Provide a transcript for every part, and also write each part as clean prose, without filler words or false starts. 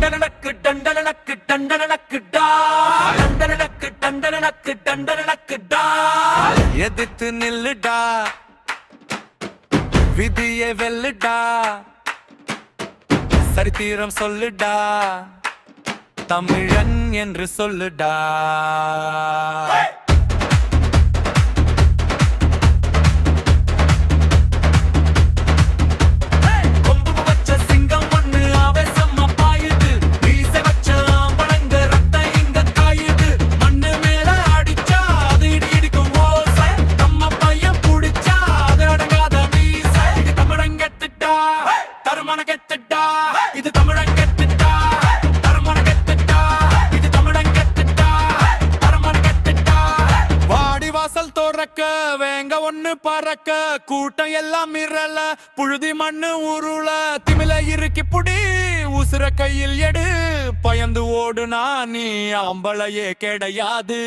டண்டனக்கு டண்டனக்கு டண்டனக்கு டா டண்டனக்கு டண்டனக்கு டண்டனக்கு டா எதிர்த்து நில்லுடா விதியை வெல்லுடா சரித்திரம் சொல்லுடா தமிழன் என்று சொல்லுடா இது தமிழன் கெத்துட்டா தரமான கெத்துட்டா இது தமிழன் கெத்துட்டா தரமான கெத்துட்டா வாடி வாசல் தோறக்க வேங்க ஒண்ணு பறக்க கூட்டம் எல்லாம் மிரள புழுதி மண்ணு உருள திமில இறுக்கி புடி உசுர கையில் எடு பயந்து ஓடுனா நீ ஆம்பளையே கிடையாது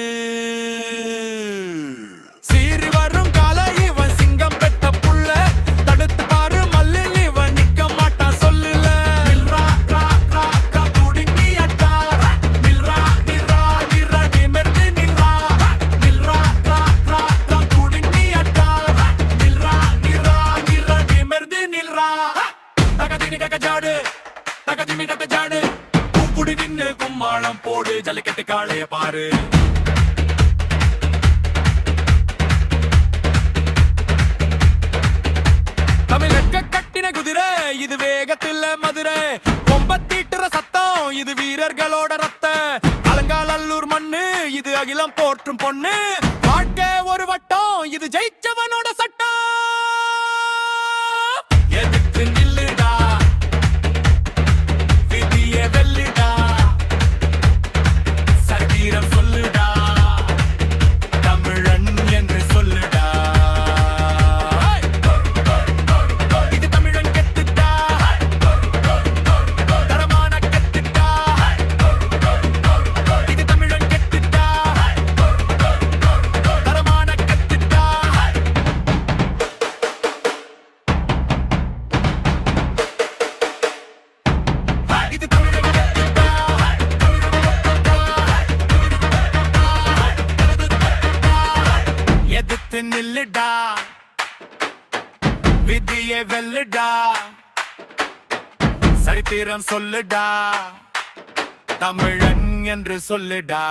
சீறி வரும் கால இவன் சிங்கம் பெத்த புள்ள தடுத்து பாரு மல்லு இவன் நிக்க மாட்டான் சொல்லுல கும்மாளம் போடு ஜல்லிக்கட்டு காளைய பாரு தமிழக்க கட்டின குதிரை இது வேகத்தில் மதுரை கொம்பத்தீட்டுற சத்தம் இது வீரர்களோட ரத்த அலங்காலல்லூர் மண்ணு இது அகிலம் போற்றும் பொண்ணு வாழ்க்கை ஒரு வட்டம் இது ஜெயிச்சவனோட சட்டம் எதுக்கு நில்லுடா விதியை வெல்லுடா சரித்திரம் சொல்லுடா தமிழன் என்று சொல்லுடா இது தமிழன் கெத்துட்டா தரமான கெத்துட்டா இது தமிழன் கெத்துட்டா தரமான கெத்துட்டா இது தமிழன் கெத்துட்டா எதிர்த்து நில்லுடா விதியை வெல்லுடா சரித்திரம் சொல்லுடா தமிழன் என்று சொல்லுடா